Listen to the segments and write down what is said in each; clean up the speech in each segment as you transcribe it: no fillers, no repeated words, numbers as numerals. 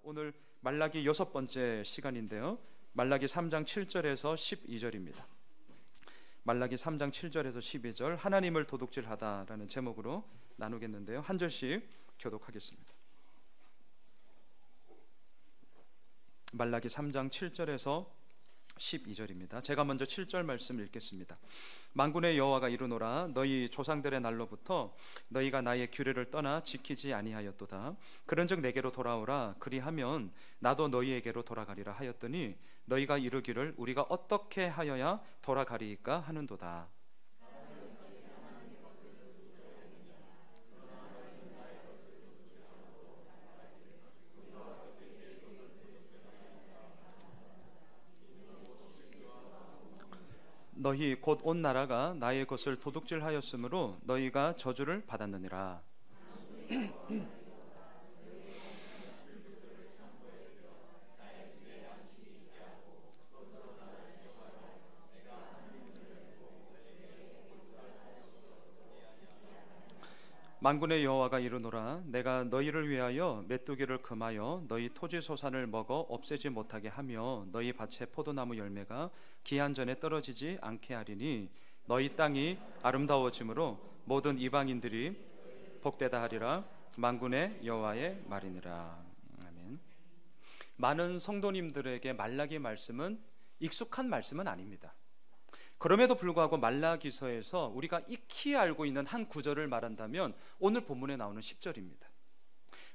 오늘 말라기 6번째 시간인데요. 말라기 3장 7절에서 12절입니다. 말라기 3장 7절에서 12절, 하나님을 도둑질하다라는 제목으로 나누겠는데요. 한 절씩 교독하겠습니다. 말라기 3장 7절에서 12절입니다. 제가 먼저 7절 말씀 읽겠습니다. 만군의 여호와가 이르노라, 너희 조상들의 날로부터 너희가 나의 규례를 떠나 지키지 아니하였도다. 그런즉 내게로 돌아오라, 그리하면 나도 너희에게로 돌아가리라 하였더니 너희가 이르기를 우리가 어떻게 하여야 돌아가리이까 하는도다. 너희 곧 온 나라가 나의 것을 도둑질하였으므로 너희가 저주를 받았느니라. 만군의 여호와가 이르노라, 내가 너희를 위하여 메뚜기를 금하여 너희 토지 소산을 먹어 없애지 못하게 하며 너희 밭의 포도나무 열매가 기한 전에 떨어지지 않게 하리니 너희 땅이 아름다워짐으로 모든 이방인들이 복되다 하리라. 만군의 여호와의 말이니라. 아멘. 많은 성도님들에게 말라기 말씀은 익숙한 말씀은 아닙니다. 그럼에도 불구하고 말라기서에서 우리가 익히 알고 있는 한 구절을 말한다면 오늘 본문에 나오는 10절입니다.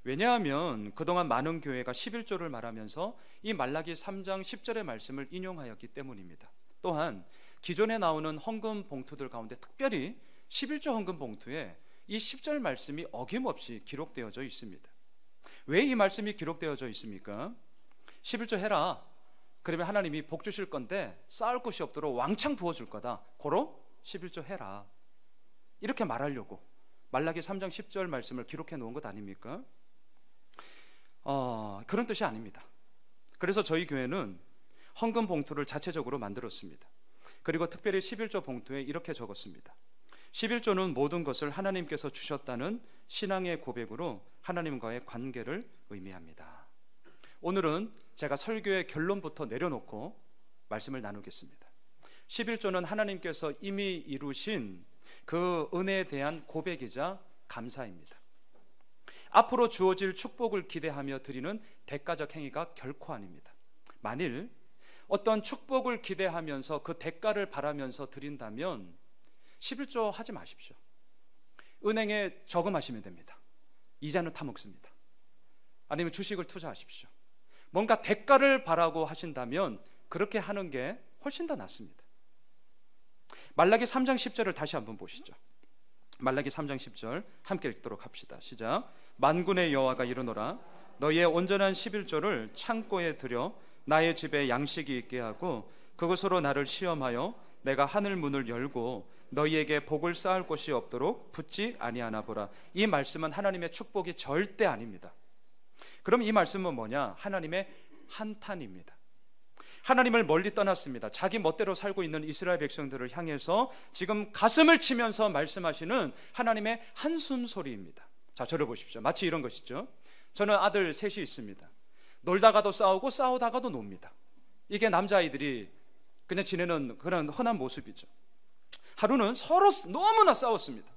왜냐하면 그동안 많은 교회가 11조를 말하면서 이 말라기 3장 10절의 말씀을 인용하였기 때문입니다. 또한 기존에 나오는 헌금 봉투들 가운데 특별히 11조 헌금 봉투에 이 10절 말씀이 어김없이 기록되어져 있습니다. 왜 이 말씀이 기록되어져 있습니까? 11조 해라, 그러면 하나님이 복 주실 건데 쌓을 곳이 없도록 왕창 부어줄 거다. 고로 11조 해라, 이렇게 말하려고 말라기 3장 10절 말씀을 기록해 놓은 것 아닙니까? 그런 뜻이 아닙니다. 그래서 저희 교회는 헌금 봉투를 자체적으로 만들었습니다. 그리고 특별히 11조 봉투에 이렇게 적었습니다. 11조는 모든 것을 하나님께서 주셨다는 신앙의 고백으로 하나님과의 관계를 의미합니다. 오늘은 제가 설교의 결론부터 내려놓고 말씀을 나누겠습니다. 11조는 하나님께서 이미 이루신 그 은혜에 대한 고백이자 감사입니다. 앞으로 주어질 축복을 기대하며 드리는 대가적 행위가 결코 아닙니다. 만일 어떤 축복을 기대하면서 그 대가를 바라면서 드린다면 11조 하지 마십시오. 은행에 저금하시면 됩니다. 이자는 타먹습니다. 아니면 주식을 투자하십시오. 뭔가 대가를 바라고 하신다면 그렇게 하는 게 훨씬 더 낫습니다. 말라기 3장 10절을 다시 한번 보시죠. 말라기 3장 10절 함께 읽도록 합시다. 시작. 만군의 여호와가 이르노라, 너희의 온전한 11조를 창고에 들여 나의 집에 양식이 있게 하고 그것으로 나를 시험하여 내가 하늘 문을 열고 너희에게 복을 쌓을 곳이 없도록 붙지 아니하나 보라. 이 말씀은 하나님의 축복이 절대 아닙니다. 그럼 이 말씀은 뭐냐? 하나님의 한탄입니다. 하나님을 멀리 떠났습니다. 자기 멋대로 살고 있는 이스라엘 백성들을 향해서 지금 가슴을 치면서 말씀하시는 하나님의 한숨 소리입니다. 자, 저를 보십시오. 마치 이런 것이죠. 저는 아들 셋이 있습니다. 놀다가도 싸우고 싸우다가도 놉니다. 이게 남자아이들이 그냥 지내는 그런 흔한 모습이죠. 하루는 서로 너무나 싸웠습니다.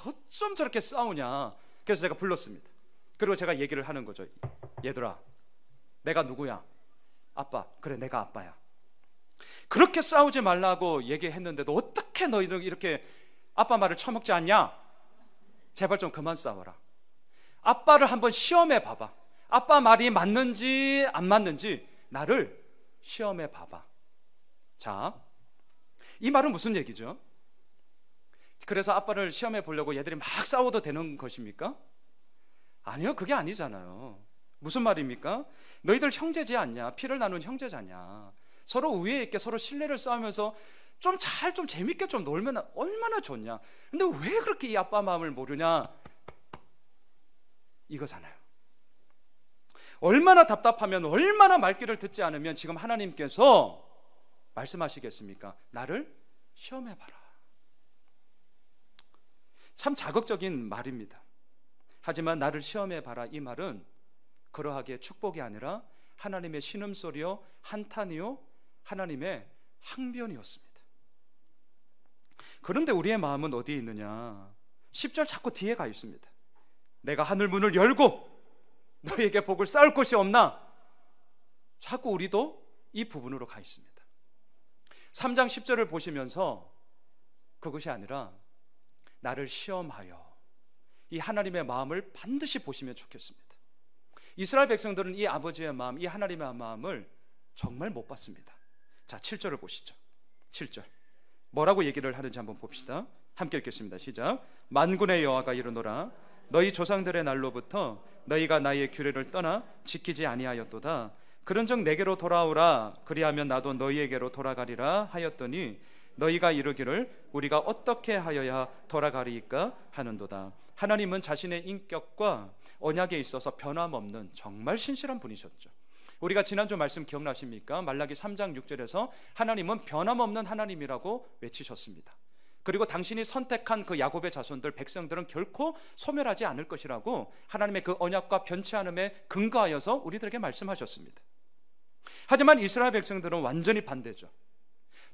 어쩜 저렇게 싸우냐. 그래서 제가 불렀습니다. 그리고 제가 얘기를 하는 거죠. 얘들아, 내가 누구야? 아빠. 그래, 내가 아빠야. 그렇게 싸우지 말라고 얘기했는데도 어떻게 너희들 이렇게 아빠 말을 처먹지 않냐? 제발 좀 그만 싸워라. 아빠를 한번 시험해 봐봐. 아빠 말이 맞는지 안 맞는지 나를 시험해 봐봐. 자, 이 말은 무슨 얘기죠? 그래서 아빠를 시험해 보려고 얘들이 막 싸워도 되는 것입니까? 아니요, 그게 아니잖아요. 무슨 말입니까? 너희들 형제지 않냐? 피를 나눈 형제자냐? 서로 우애 있게 서로 신뢰를 쌓으면서 좀 재밌게 좀 놀면 얼마나 좋냐? 근데 왜 그렇게 이 아빠 마음을 모르냐? 이거잖아요. 얼마나 답답하면, 얼마나 말귀를 듣지 않으면 지금 하나님께서 말씀하시겠습니까? 나를 시험해봐라. 참 자극적인 말입니다. 하지만 나를 시험해봐라, 이 말은 그러하기에 축복이 아니라 하나님의 신음소리요, 한탄이요, 하나님의 항변이었습니다. 그런데 우리의 마음은 어디에 있느냐? 10절 자꾸 뒤에 가 있습니다. 내가 하늘 문을 열고 너에게 복을 쌓을 곳이 없나? 자꾸 우리도 이 부분으로 가 있습니다. 3장 10절을 보시면서 그것이 아니라 나를 시험하여 이 하나님의 마음을 반드시 보시면 좋겠습니다. 이스라엘 백성들은 이 아버지의 마음, 이 하나님의 마음을 정말 못 봤습니다. 자, 7절을 보시죠. 7절 뭐라고 얘기를 하는지 한번 봅시다. 함께 읽겠습니다. 시작. 만군의 여호와가 이르노라 너희 조상들의 날로부터 너희가 나의 규례를 떠나 지키지 아니하였도다. 그런즉 내게로 돌아오라. 그리하면 나도 너희에게로 돌아가리라 하였더니 너희가 이르기를 우리가 어떻게 하여야 돌아가리이까 하는도다. 하나님은 자신의 인격과 언약에 있어서 변함없는 정말 신실한 분이셨죠. 우리가 지난주 말씀 기억나십니까? 말라기 3장 6절에서 하나님은 변함없는 하나님이라고 외치셨습니다. 그리고 당신이 선택한 그 야곱의 자손들 백성들은 결코 소멸하지 않을 것이라고 하나님의 그 언약과 변치 않음에 근거하여서 우리들에게 말씀하셨습니다. 하지만 이스라엘 백성들은 완전히 반대죠.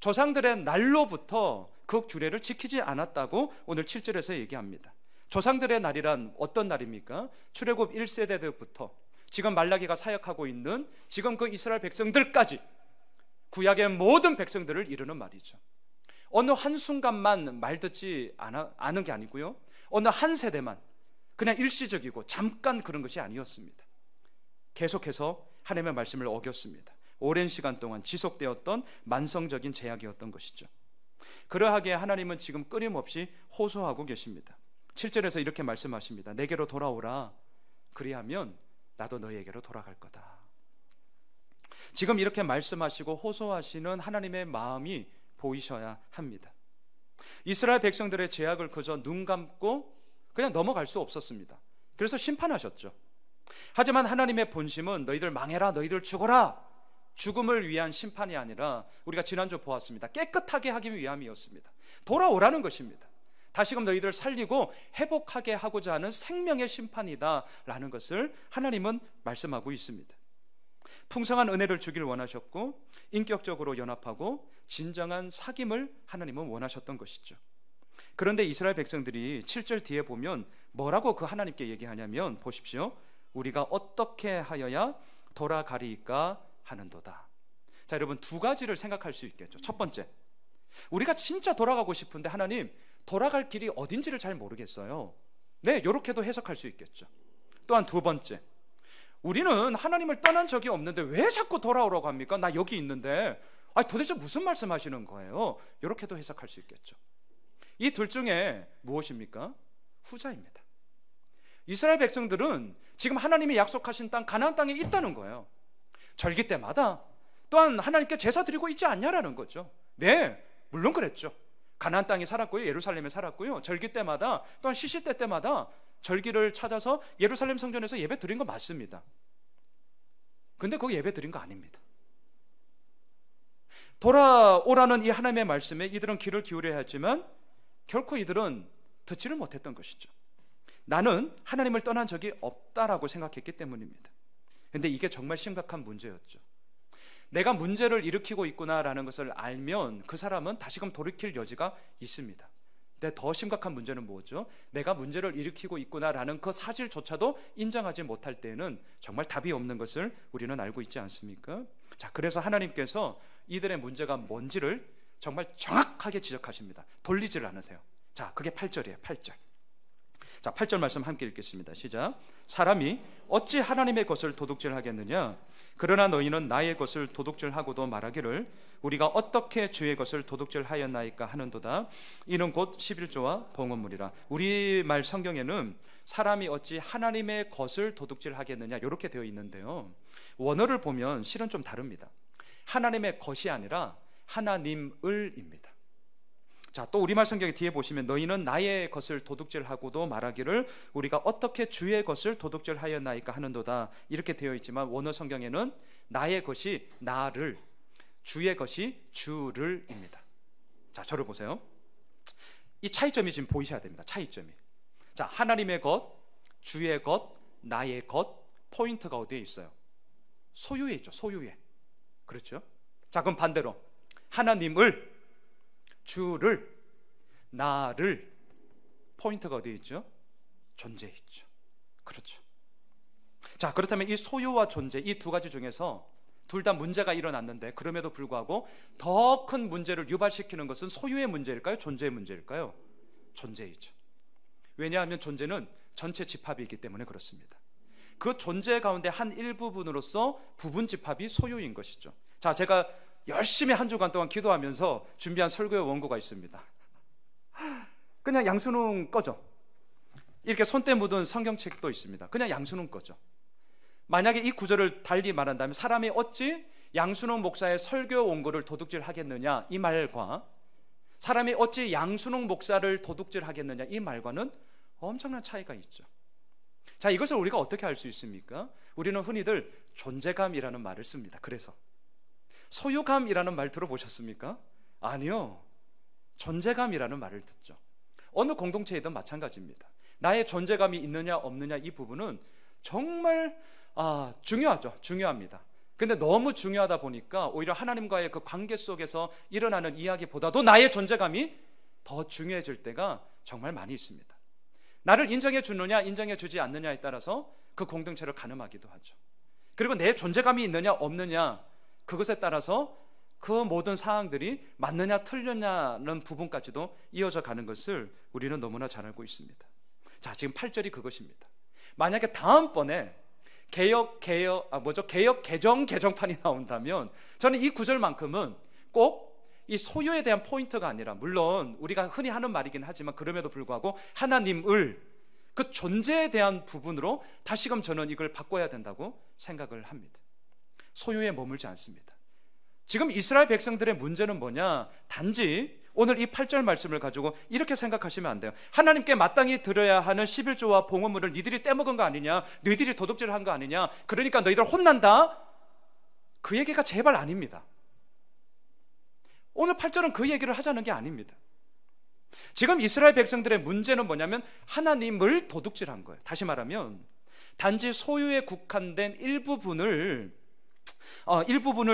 조상들의 날로부터 그 규례를 지키지 않았다고 오늘 7절에서 얘기합니다. 조상들의 날이란 어떤 날입니까? 출애굽 1세대 부터 지금 말라기가 사역하고 있는 지금 그 이스라엘 백성들까지 구약의 모든 백성들을 이루는 말이죠. 어느 한순간만 말 듣지 않은 게 아니고요, 어느 한 세대만 그냥 일시적이고 잠깐 그런 것이 아니었습니다. 계속해서 하나님의 말씀을 어겼습니다. 오랜 시간 동안 지속되었던 만성적인 제약이었던 것이죠. 그러하기에 하나님은 지금 끊임없이 호소하고 계십니다. 7절에서 이렇게 말씀하십니다. 내게로 돌아오라. 그리하면 나도 너희에게로 돌아갈 거다. 지금 이렇게 말씀하시고 호소하시는 하나님의 마음이 보이셔야 합니다. 이스라엘 백성들의 죄악을 그저 눈 감고 그냥 넘어갈 수 없었습니다. 그래서 심판하셨죠. 하지만 하나님의 본심은 너희들 망해라, 너희들 죽어라, 죽음을 위한 심판이 아니라 우리가 지난주 보았습니다. 깨끗하게 하기 위함이었습니다. 돌아오라는 것입니다. 다시금 너희들 살리고 회복하게 하고자 하는 생명의 심판이다라는 것을 하나님은 말씀하고 있습니다. 풍성한 은혜를 주길 원하셨고 인격적으로 연합하고 진정한 사귐을 하나님은 원하셨던 것이죠. 그런데 이스라엘 백성들이 7절 뒤에 보면 뭐라고 그 하나님께 얘기하냐면 보십시오. 우리가 어떻게 하여야 돌아가리이까 하는도다. 자, 여러분 두 가지를 생각할 수 있겠죠. 첫 번째, 우리가 진짜 돌아가고 싶은데 하나님 돌아갈 길이 어딘지를 잘 모르겠어요. 네, 이렇게도 해석할 수 있겠죠. 또한 두 번째, 우리는 하나님을 떠난 적이 없는데 왜 자꾸 돌아오라고 합니까? 나 여기 있는데 도대체 무슨 말씀하시는 거예요? 이렇게도 해석할 수 있겠죠. 이 둘 중에 무엇입니까? 후자입니다. 이스라엘 백성들은 지금 하나님이 약속하신 땅 가나안 땅에 있다는 거예요. 절기 때마다 또한 하나님께 제사 드리고 있지 않냐라는 거죠. 네, 물론 그랬죠. 가나안 땅에 살았고요, 예루살렘에 살았고요. 절기 때마다 또한 시시때 때마다 절기를 찾아서 예루살렘 성전에서 예배 드린 거 맞습니다. 근데 그거 예배 드린 거 아닙니다. 돌아오라는 이 하나님의 말씀에 이들은 귀를 기울여야 했지만 결코 이들은 듣지를 못했던 것이죠. 나는 하나님을 떠난 적이 없다라고 생각했기 때문입니다. 근데 이게 정말 심각한 문제였죠. 내가 문제를 일으키고 있구나라는 것을 알면 그 사람은 다시금 돌이킬 여지가 있습니다. 근데 더 심각한 문제는 뭐죠? 내가 문제를 일으키고 있구나라는 그 사실조차도 인정하지 못할 때에는 정말 답이 없는 것을 우리는 알고 있지 않습니까? 자, 그래서 하나님께서 이들의 문제가 뭔지를 정말 정확하게 지적하십니다. 돌리지를 않으세요. 자, 그게 8절이에요. 8절. 자, 8절 말씀 함께 읽겠습니다. 시작. 사람이 어찌 하나님의 것을 도둑질하겠느냐? 그러나 너희는 나의 것을 도둑질하고도 말하기를 우리가 어떻게 주의 것을 도둑질하였나이까 하는도다. 이는 곧 11조와 봉헌물이라. 우리말 성경에는 사람이 어찌 하나님의 것을 도둑질하겠느냐 이렇게 되어 있는데요, 원어를 보면 실은 좀 다릅니다. 하나님의 것이 아니라 하나님을입니다. 자, 또 우리말 성경에 뒤에 보시면 너희는 나의 것을 도둑질하고도 말하기를 우리가 어떻게 주의 것을 도둑질하였나이까 하는도다 이렇게 되어 있지만 원어 성경에는 나의 것이 나를, 주의 것이 주를입니다. 자, 저를 보세요. 이 차이점이 지금 보이셔야 됩니다. 차이점이. 자, 하나님의 것, 주의 것, 나의 것, 포인트가 어디에 있어요? 소유에 있죠. 소유에. 그렇죠? 자, 그럼 반대로 하나님을, 주를, 나를, 포인트가 어디에 있죠? 존재에 있죠. 그렇죠. 자, 그렇다면 이 소유와 존재, 이 두 가지 중에서 둘 다 문제가 일어났는데 그럼에도 불구하고 더 큰 문제를 유발시키는 것은 소유의 문제일까요? 존재의 문제일까요? 존재이죠. 왜냐하면 존재는 전체 집합이기 때문에 그렇습니다. 그 존재 가운데 한 일부분으로서 부분 집합이 소유인 것이죠. 자, 제가 열심히 한 주간 동안 기도하면서 준비한 설교의 원고가 있습니다. 그냥 양순웅 거죠. 이렇게 손때 묻은 성경책도 있습니다. 그냥 양순웅 거죠. 만약에 이 구절을 달리 말한다면 사람이 어찌 양순웅 목사의 설교 원고를 도둑질하겠느냐 이 말과 사람이 어찌 양순웅 목사를 도둑질하겠느냐 이 말과는 엄청난 차이가 있죠. 자, 이것을 우리가 어떻게 알 수 있습니까? 우리는 흔히들 존재감이라는 말을 씁니다. 그래서 소유감이라는 말 들어보셨습니까? 아니요. 존재감이라는 말을 듣죠. 어느 공동체이든 마찬가지입니다. 나의 존재감이 있느냐 없느냐 이 부분은 정말 중요하죠. 중요합니다. 근데 너무 중요하다 보니까 오히려 하나님과의 그 관계 속에서 일어나는 이야기보다도 나의 존재감이 더 중요해질 때가 정말 많이 있습니다. 나를 인정해 주느냐 인정해 주지 않느냐에 따라서 그 공동체를 가늠하기도 하죠. 그리고 내 존재감이 있느냐 없느냐 그것에 따라서 그 모든 사항들이 맞느냐 틀렸냐는 부분까지도 이어져 가는 것을 우리는 너무나 잘 알고 있습니다. 자, 지금 8절이 그것입니다. 만약에 다음번에 개혁 개정판이 나온다면 저는 이 구절만큼은 꼭 이 소유에 대한 포인트가 아니라, 물론 우리가 흔히 하는 말이긴 하지만 그럼에도 불구하고 하나님을 그 존재에 대한 부분으로 다시금 저는 이걸 바꿔야 된다고 생각을 합니다. 소유에 머물지 않습니다. 지금 이스라엘 백성들의 문제는 뭐냐? 단지 오늘 이 8절 말씀을 가지고 이렇게 생각하시면 안 돼요. 하나님께 마땅히 드려야 하는 11조와 봉헌물을 니들이 떼먹은 거 아니냐? 너희들이 도둑질한 거 아니냐? 그러니까 너희들 혼난다? 그 얘기가 제발 아닙니다. 오늘 8절은 그 얘기를 하자는 게 아닙니다. 지금 이스라엘 백성들의 문제는 뭐냐면 하나님을 도둑질한 거예요. 다시 말하면 단지 소유에 국한된 일부분을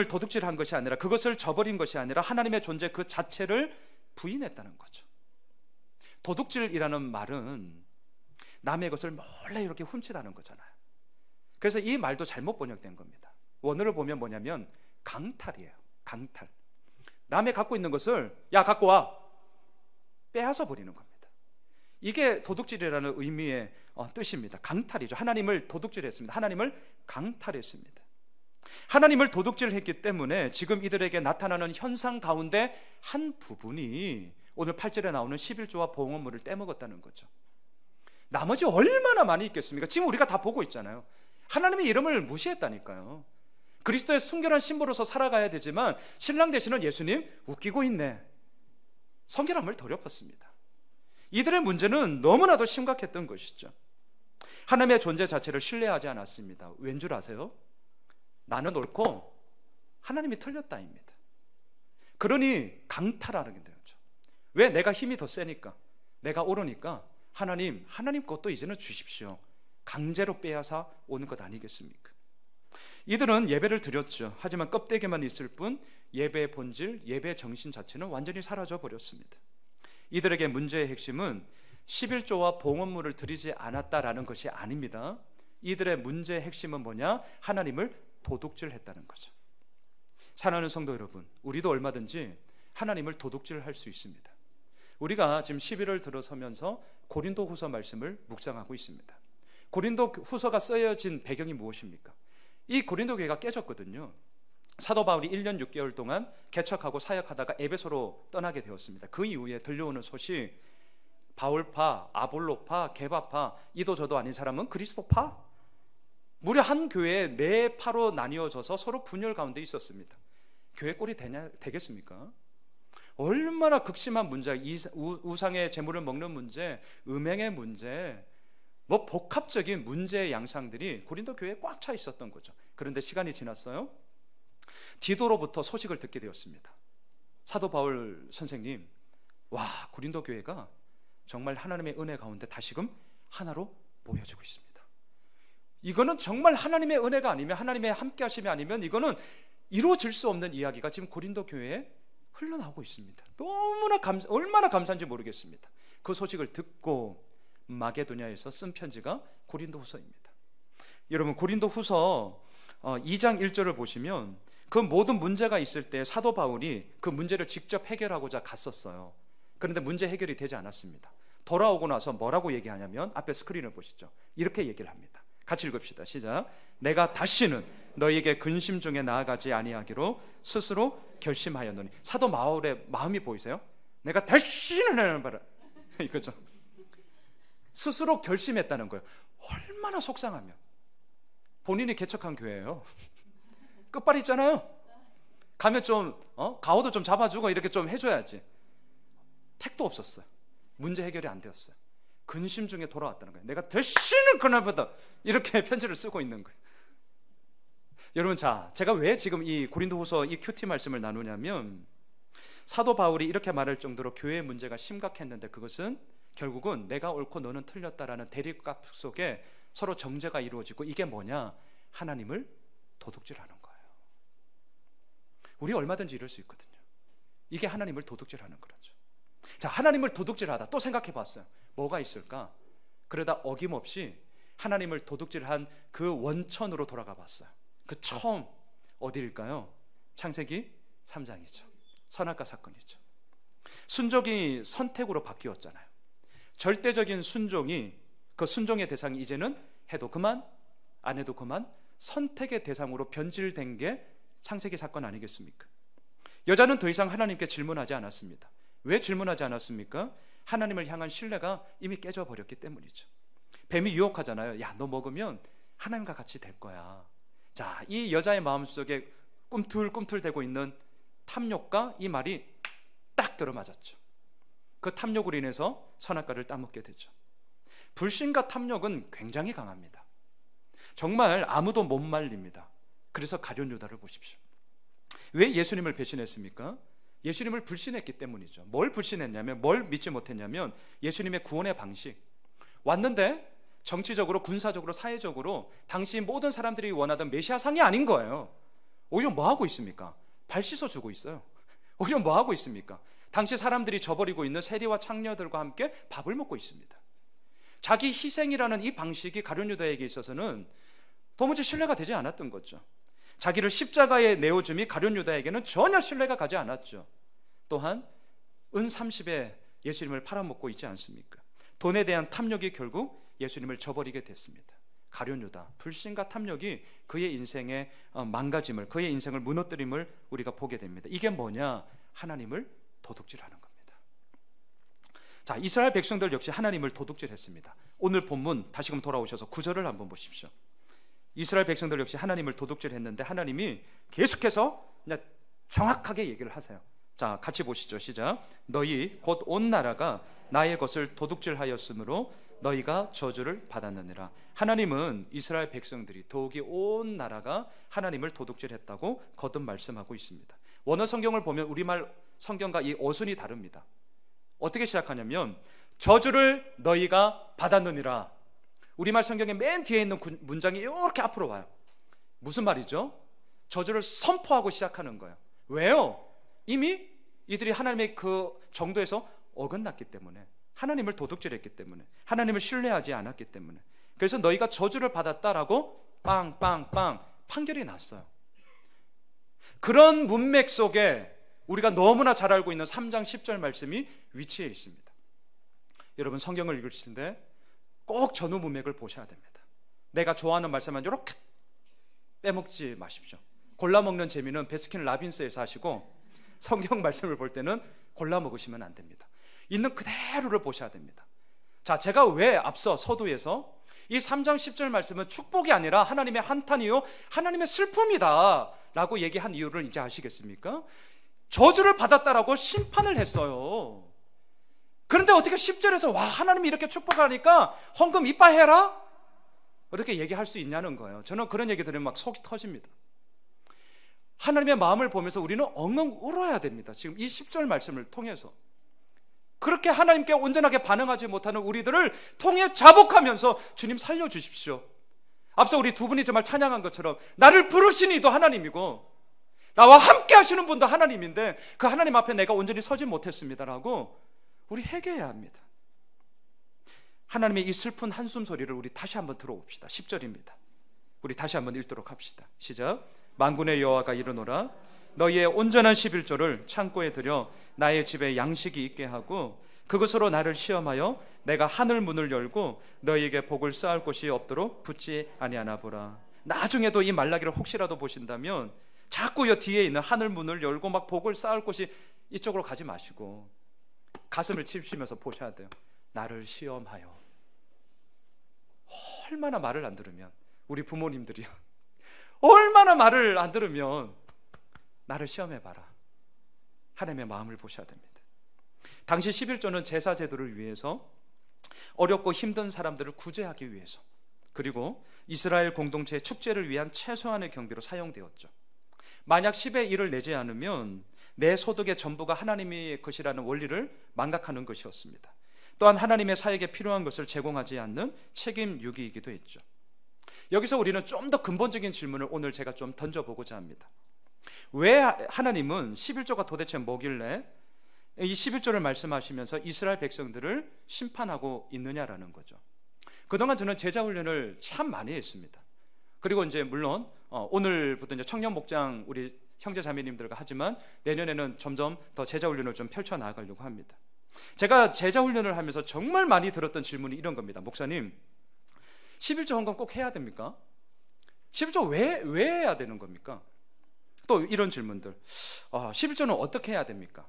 도둑질한 것이 아니라, 그것을 저버린 것이 아니라 하나님의 존재 그 자체를 부인했다는 거죠. 도둑질이라는 말은 남의 것을 몰래 이렇게 훔치다는 거잖아요. 그래서 이 말도 잘못 번역된 겁니다. 원어를 보면 뭐냐면 강탈이에요. 강탈. 남의 갖고 있는 것을 야 갖고 와, 빼앗아 버리는 겁니다. 이게 도둑질이라는 의미의 뜻입니다. 강탈이죠. 하나님을 도둑질했습니다. 하나님을 강탈했습니다. 하나님을 도둑질했기 때문에 지금 이들에게 나타나는 현상 가운데 한 부분이 오늘 8절에 나오는 11조와 봉헌물을 떼먹었다는 거죠. 나머지 얼마나 많이 있겠습니까? 지금 우리가 다 보고 있잖아요. 하나님의 이름을 무시했다니까요. 그리스도의 순결한 신부로서 살아가야 되지만 신랑 되시는 예수님 웃기고 있네, 성결함을 더럽혔습니다. 이들의 문제는 너무나도 심각했던 것이죠. 하나님의 존재 자체를 신뢰하지 않았습니다. 왠 줄 아세요? 나는 옳고 하나님이 틀렸다입니다. 그러니 강탈하는 거죠. 왜? 내가 힘이 더 세니까, 내가 옳으니까 하나님 것도 이제는 주십시오. 강제로 빼앗아 오는 것 아니겠습니까? 이들은 예배를 드렸죠. 하지만 껍데기만 있을 뿐 예배의 본질, 예배의 정신 자체는 완전히 사라져 버렸습니다. 이들에게 문제의 핵심은 11조와 봉헌물을 드리지 않았다라는 것이 아닙니다. 이들의 문제의 핵심은 뭐냐? 하나님을 도둑질했다는 거죠. 사랑하는 성도 여러분, 우리도 얼마든지 하나님을 도둑질할 수 있습니다. 우리가 지금 11월 들어서면서 고린도후서 말씀을 묵상하고 있습니다. 고린도후서가 쓰여진 배경이 무엇입니까? 이 고린도 교회가 깨졌거든요. 사도 바울이 1년 6개월 동안 개척하고 사역하다가 에베소로 떠나게 되었습니다. 그 이후에 들려오는 소식, 바울파, 아볼로파, 게바파, 이도 저도 아닌 사람은 그리스도파, 무려 한 교회에 네 파로 나뉘어져서 서로 분열 가운데 있었습니다. 교회 꼴이 되겠습니까? 얼마나 극심한 문제, 우상의 재물을 먹는 문제, 음행의 문제, 복합적인 문제의 양상들이 고린도 교회에 꽉 차 있었던 거죠. 그런데 시간이 지났어요. 디도로부터 소식을 듣게 되었습니다. 사도 바울 선생님, 와, 고린도 교회가 정말 하나님의 은혜 가운데 다시금 하나로 모여지고 있습니다. 이거는 정말 하나님의 은혜가 아니면, 하나님의 함께 하심이 아니면 이거는 이루어질 수 없는 이야기가 지금 고린도 교회에 흘러나오고 있습니다. 너무나 얼마나 감사한지 모르겠습니다. 그 소식을 듣고 마게도냐에서 쓴 편지가 고린도후서입니다. 여러분, 고린도후서 2장 1절을 보시면 그 모든 문제가 있을 때 사도 바울이 그 문제를 직접 해결하고자 갔었어요. 그런데 문제 해결이 되지 않았습니다. 돌아오고 나서 뭐라고 얘기하냐면, 앞에 스크린을 보시죠. 이렇게 얘기를 합니다. 같이 읽읍시다. 시작. 내가 다시는 너희에게 근심 중에 나아가지 아니하기로 스스로 결심하였노니. 사도 바울의 마음이 보이세요? 내가 다시는 하는 바라 이거죠. 스스로 결심했다는 거예요. 얼마나 속상하면. 본인이 개척한 교회예요. 끝발 있잖아요. 가면 좀 가오도 좀 잡아주고 이렇게 좀 해줘야지. 택도 없었어요. 문제 해결이 안 되었어요. 근심 중에 돌아왔다는 거예요. 내가 다시는 그날보다 이렇게 편지를 쓰고 있는 거예요. 여러분, 자, 제가 왜 지금 이 고린도후서 이 큐티 말씀을 나누냐면, 사도 바울이 이렇게 말할 정도로 교회의 문제가 심각했는데 그것은 결국은 내가 옳고 너는 틀렸다라는 대립각 속에 서로 정죄가 이루어지고, 이게 뭐냐? 하나님을 도둑질하는 거예요. 우리 얼마든지 이럴 수 있거든요. 이게 하나님을 도둑질하는 거죠. 자, 하나님을 도둑질하다 또 생각해 봤어요. 뭐가 있을까? 그러다 어김없이 하나님을 도둑질한 그 원천으로 돌아가 봤어요. 그 처음 어디일까요? 창세기 3장이죠. 선악과 사건이죠. 순종이 선택으로 바뀌었잖아요. 절대적인 순종이, 그 순종의 대상이 이제는 해도 그만 안 해도 그만 선택의 대상으로 변질된 게 창세기 사건 아니겠습니까? 여자는 더 이상 하나님께 질문하지 않았습니다. 왜 질문하지 않았습니까? 하나님을 향한 신뢰가 이미 깨져버렸기 때문이죠. 뱀이 유혹하잖아요. 야, 너 먹으면 하나님과 같이 될 거야. 자, 이 여자의 마음속에 꿈틀꿈틀대고 있는 탐욕과 이 말이 딱 들어맞았죠. 그 탐욕으로 인해서 선악과를 따먹게 되죠. 불신과 탐욕은 굉장히 강합니다. 정말 아무도 못 말립니다. 그래서 가룟 유다를 보십시오. 왜 예수님을 배신했습니까? 예수님을 불신했기 때문이죠. 뭘 불신했냐면, 뭘 믿지 못했냐면, 예수님의 구원의 방식. 왔는데 정치적으로, 군사적으로, 사회적으로 당시 모든 사람들이 원하던 메시아상이 아닌 거예요. 오히려 뭐 하고 있습니까? 발 씻어주고 있어요. 오히려 뭐 하고 있습니까? 당시 사람들이 저버리고 있는 세리와 창녀들과 함께 밥을 먹고 있습니다. 자기 희생이라는 이 방식이 가룟 유다에게 있어서는 도무지 신뢰가 되지 않았던 거죠. 자기를 십자가에 내어줌이 가룟 유다에게는 전혀 신뢰가 가지 않았죠. 또한 은 30에 예수님을 팔아먹고 있지 않습니까? 돈에 대한 탐욕이 결국 예수님을 저버리게 됐습니다. 가룟 유다, 불신과 탐욕이 그의 인생의 망가짐을, 그의 인생을 무너뜨림을 우리가 보게 됩니다. 이게 뭐냐? 하나님을 도둑질하는 겁니다. 자, 이스라엘 백성들 역시 하나님을 도둑질했습니다. 오늘 본문 다시금 돌아오셔서 9절을 한번 보십시오. 이스라엘 백성들 역시 하나님을 도둑질했는데 하나님이 계속해서 그냥 정확하게 얘기를 하세요. 자, 같이 보시죠. 시작. 너희 곧 온 나라가 나의 것을 도둑질하였으므로 너희가 저주를 받았느니라. 하나님은 이스라엘 백성들이, 더욱이 온 나라가 하나님을 도둑질했다고 거듭 말씀하고 있습니다. 원어 성경을 보면 우리말 성경과 이 어순이 다릅니다. 어떻게 시작하냐면, 저주를 너희가 받았느니라. 우리말 성경의 맨 뒤에 있는 문장이 이렇게 앞으로 와요. 무슨 말이죠? 저주를 선포하고 시작하는 거예요. 왜요? 이미 이들이 하나님의 그 정도에서 어긋났기 때문에, 하나님을 도둑질했기 때문에, 하나님을 신뢰하지 않았기 때문에. 그래서 너희가 저주를 받았다라고 빵빵빵 판결이 났어요. 그런 문맥 속에 우리가 너무나 잘 알고 있는 3장 10절 말씀이 위치해 있습니다. 여러분, 성경을 읽으실 때 꼭 전후 문맥을 보셔야 됩니다. 내가 좋아하는 말씀만 이렇게 빼먹지 마십시오. 골라 먹는 재미는 베스킨 라빈스에서 하시고, 성경 말씀을 볼 때는 골라 먹으시면 안 됩니다. 있는 그대로를 보셔야 됩니다. 자, 제가 왜 앞서 서두에서 이 3장 10절 말씀은 축복이 아니라 하나님의 한탄이요 하나님의 슬픔이다 라고 얘기한 이유를 이제 아시겠습니까? 저주를 받았다라고 심판을 했어요. 그런데 어떻게 10절에서 와, 하나님이 이렇게 축복하니까 헌금 이빠해라? 어떻게 얘기할 수 있냐는 거예요. 저는 그런 얘기 들으면 막 속이 터집니다. 하나님의 마음을 보면서 우리는 엉엉 울어야 됩니다. 지금 이 10절 말씀을 통해서. 그렇게 하나님께 온전하게 반응하지 못하는 우리들을 통해 자복하면서 주님 살려주십시오. 앞서 우리 두 분이 정말 찬양한 것처럼 나를 부르신 이도 하나님이고 나와 함께 하시는 분도 하나님인데 그 하나님 앞에 내가 온전히 서지 못했습니다라고 우리 회개해야 합니다. 하나님의 이 슬픈 한숨 소리를 우리 다시 한번 들어봅시다. 10절입니다. 우리 다시 한번 읽도록 합시다. 시작. 만군의 여호와가 이르노라 너희의 온전한 11조를 창고에 들여 나의 집에 양식이 있게 하고 그것으로 나를 시험하여 내가 하늘 문을 열고 너희에게 복을 쌓을 곳이 없도록 붙지 아니하나 보라. 나중에도 이 말라기를 혹시라도 보신다면 자꾸 여 뒤에 있는 하늘 문을 열고 막 복을 쌓을 곳이 이쪽으로 가지 마시고 가슴을 치시면서 보셔야 돼요. 나를 시험하여. 얼마나 말을 안 들으면 우리 부모님들이요 얼마나 말을 안 들으면 나를 시험해봐라. 하나님의 마음을 보셔야 됩니다. 당시 11조는 제사 제도를 위해서 어렵고 힘든 사람들을 구제하기 위해서 그리고 이스라엘 공동체의 축제를 위한 최소한의 경비로 사용되었죠. 만약 10의 1을 내지 않으면 내 소득의 전부가 하나님의 것이라는 원리를 망각하는 것이었습니다. 또한 하나님의 사역에 필요한 것을 제공하지 않는 책임 유기이기도 했죠. 여기서 우리는 좀 더 근본적인 질문을 오늘 제가 좀 던져보고자 합니다. 왜 하나님은 11조가 도대체 뭐길래 이 11조를 말씀하시면서 이스라엘 백성들을 심판하고 있느냐라는 거죠. 그동안 저는 제자 훈련을 참 많이 했습니다. 그리고 이제 물론 오늘부터 이제 청년 목장 우리 형제 자매님들과 하지만 내년에는 점점 더 제자 훈련을 좀 펼쳐 나가려고 합니다. 제가 제자 훈련을 하면서 정말 많이 들었던 질문이 이런 겁니다. 목사님, 11조 헌금 꼭 해야 됩니까? 11조 왜 해야 되는 겁니까? 또 이런 질문들. 11조는 어떻게 해야 됩니까?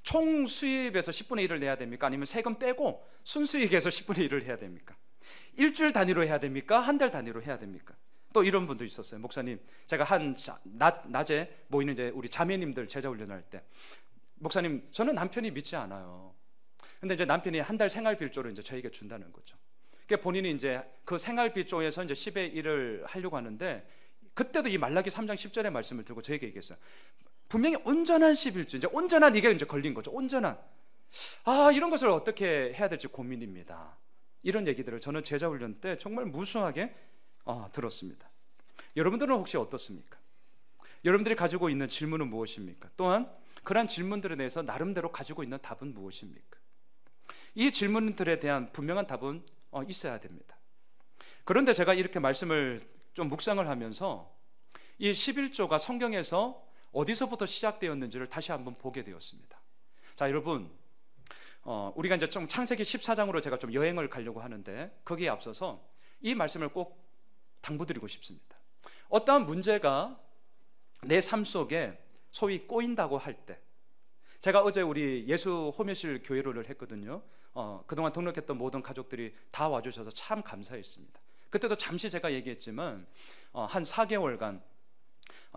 총 수입에서 10분의 1을 내야 됩니까? 아니면 세금 떼고 순수익에서 10분의 1을 해야 됩니까? 일주일 단위로 해야 됩니까? 한 달 단위로 해야 됩니까? 또 이런 분도 있었어요. 목사님, 제가 낮에 모이는 이제 우리 자매님들 제자 훈련할 때, 목사님, 저는 남편이 믿지 않아요. 근데 이제 남편이 한 달 생활비 조를 이제 저에게 준다는 거죠. 그러니까 본인이 이제 그 생활비 조에서 이제 10의 1을 하려고 하는데, 그때도 이 말라기 3장 10절의 말씀을 들고 저에게 얘기했어요. 분명히 온전한 11조, 이제 온전한 이게 이제 걸린 거죠. 온전한. 이런 것을 어떻게 해야 될지 고민입니다. 이런 얘기들을 저는 제자 훈련 때 정말 무수하게 들었습니다. 여러분들은 혹시 어떻습니까? 여러분들이 가지고 있는 질문은 무엇입니까? 또한 그러한 질문들에 대해서 나름대로 가지고 있는 답은 무엇입니까? 이 질문들에 대한 분명한 답은 있어야 됩니다. 그런데 제가 이렇게 말씀을 좀 묵상을 하면서 이 11조가 성경에서 어디서부터 시작되었는지를 다시 한번 보게 되었습니다. 자, 여러분, 우리가 이제 좀 창세기 14장으로 제가 좀 여행을 가려고 하는데 거기에 앞서서 이 말씀을 꼭 당부드리고 싶습니다. 어떠한 문제가 내 삶 속에 소위 꼬인다고 할 때, 제가 어제 우리 예수 호묘실 교회를 했거든요. 그동안 등록했던 모든 가족들이 다 와주셔서 참 감사했습니다. 그때도 잠시 제가 얘기했지만 한 4개월간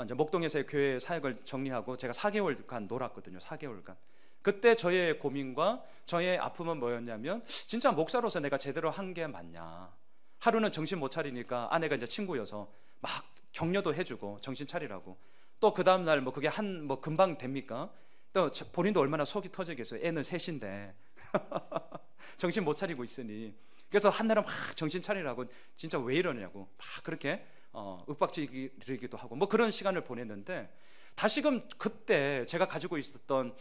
이제 목동에서의 교회 사역을 정리하고 제가 4개월간 놀았거든요. 4개월간. 그때 저의 고민과 저의 아픔은 뭐였냐면, 진짜 목사로서 내가 제대로 한 게 맞냐. 하루는 정신 못 차리니까 아내가 이제 친구여서 막 격려도 해주고 정신 차리라고. 또 그 다음날 뭐 그게 금방 됩니까? 또 본인도 얼마나 속이 터지겠어요. 애는 셋인데 정신 못 차리고 있으니. 그래서 한날은 막 정신 차리라고, 진짜 왜 이러냐고 막 그렇게 윽박지르기도 하고 뭐 그런 시간을 보냈는데, 다시금 그때 제가 가지고 있었던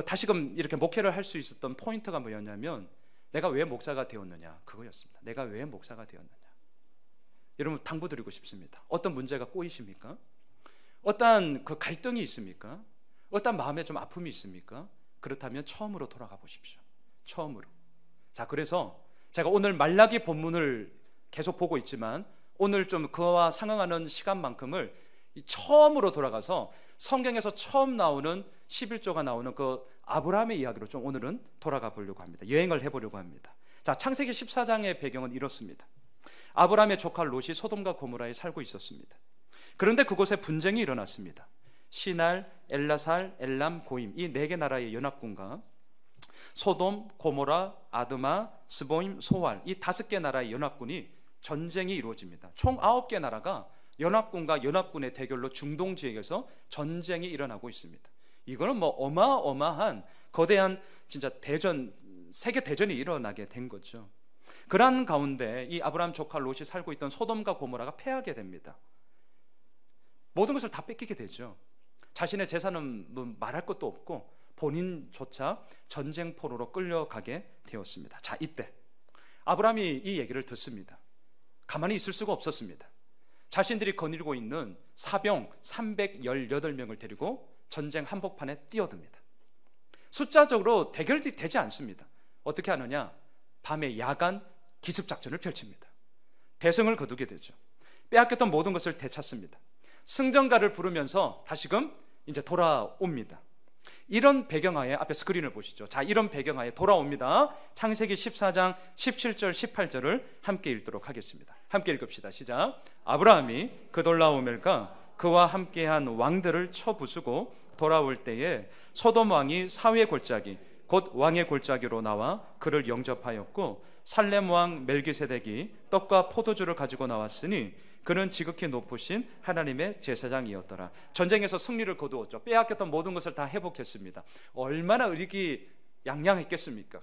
다시금 이렇게 목회를 할 수 있었던 포인트가 뭐였냐면, 내가 왜 목사가 되었느냐, 그거였습니다. 내가 왜 목사가 되었느냐. 여러분, 당부드리고 싶습니다. 어떤 문제가 꼬이십니까? 어떤 그 갈등이 있습니까? 어떤 마음에 좀 아픔이 있습니까? 그렇다면 처음으로 돌아가 보십시오. 처음으로. 자, 그래서 제가 오늘 말라기 본문을 계속 보고 있지만 오늘 좀 그와 상응하는 시간만큼을 처음으로 돌아가서 성경에서 처음 나오는 11조가 나오는 그 아브라함의 이야기로 좀 오늘은 돌아가 보려고 합니다. 여행을 해보려고 합니다. 자, 창세기 14장의 배경은 이렇습니다. 아브라함의 조카 롯이 소돔과 고모라에 살고 있었습니다. 그런데 그곳에 분쟁이 일어났습니다. 시날, 엘라살, 엘람, 고임, 이 4개 나라의 연합군과 소돔, 고모라, 아드마, 스보임, 소알, 이 5개 나라의 연합군이 전쟁이 이루어집니다. 총 9개 나라가 연합군과 연합군의 대결로 중동 지역에서 전쟁이 일어나고 있습니다. 이거는 뭐 어마어마한 거대한 진짜 대전, 세계 대전이 일어나게 된 거죠. 그러한 가운데 이 아브라함 조카 롯이 살고 있던 소돔과 고모라가 패하게 됩니다. 모든 것을 다 뺏기게 되죠. 자신의 재산은 뭐 말할 것도 없고 본인조차 전쟁 포로로 끌려가게 되었습니다. 자, 이때 아브라함이 이 얘기를 듣습니다. 가만히 있을 수가 없었습니다. 자신들이 거느리고 있는 사병 318명을 데리고 전쟁 한복판에 뛰어듭니다. 숫자적으로 대결이 되지 않습니다. 어떻게 하느냐? 밤에 야간 기습작전을 펼칩니다. 대승을 거두게 되죠. 빼앗겼던 모든 것을 되찾습니다. 승전가를 부르면서 다시금 이제 돌아옵니다. 이런 배경하에, 앞에 스크린을 보시죠. 자, 이런 배경하에 돌아옵니다. 창세기 14장 17절 18절을 함께 읽도록 하겠습니다. 함께 읽읍시다. 시작. 아브라함이 그돌라오멜과 그와 함께한 왕들을 쳐부수고 돌아올 때에 소돔 왕이 사위의 골짜기 곧 왕의 골짜기로 나와 그를 영접하였고, 살렘 왕 멜기세덱이 떡과 포도주를 가지고 나왔으니 그는 지극히 높으신 하나님의 제사장이었더라. 전쟁에서 승리를 거두었죠. 빼앗겼던 모든 것을 다 회복했습니다. 얼마나 의기양양했겠습니까?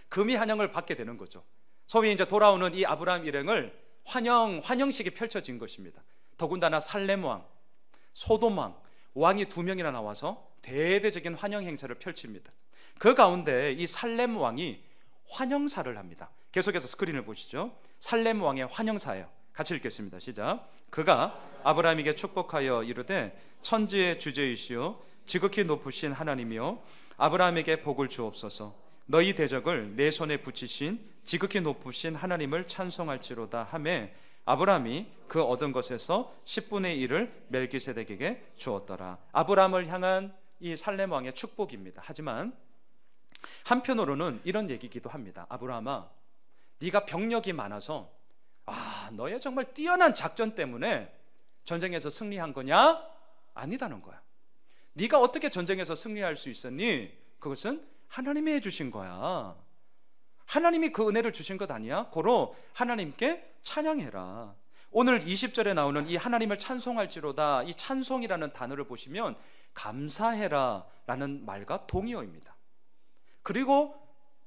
금이 환영을 받게 되는 거죠. 소위 이제 돌아오는 이 아브라함 일행을 환영식이 펼쳐진 것입니다. 더군다나 살렘 왕, 소돔 왕이 2명이나 나와서 대대적인 환영 행사를 펼칩니다. 그 가운데 이 살렘 왕이 환영사를 합니다. 계속해서 스크린을 보시죠. 살렘 왕의 환영사예요. 같이 읽겠습니다. 시작. 그가 아브라함에게 축복하여 이르되 천지의 주제이시오 지극히 높으신 하나님이여 아브라함에게 복을 주옵소서. 너희 대적을 내 손에 붙이신 지극히 높으신 하나님을 찬송할지로다 하매 아브라함이 그 얻은 것에서 10분의 1을 멜기세덱에게 주었더라. 아브라함을 향한 이 살렘 왕의 축복입니다. 하지만 한편으로는 이런 얘기기도 합니다. 아브라함아, 네가 병력이 많아서 너의 정말 뛰어난 작전 때문에 전쟁에서 승리한 거냐? 아니다는 거야. 네가 어떻게 전쟁에서 승리할 수 있었니? 그것은 하나님이 해주신 거야. 하나님이 그 은혜를 주신 것 아니야? 고로 하나님께 찬양해라. 오늘 20절에 나오는 이 하나님을 찬송할지로다, 이 찬송이라는 단어를 보시면 감사해라 라는 말과 동의어입니다. 그리고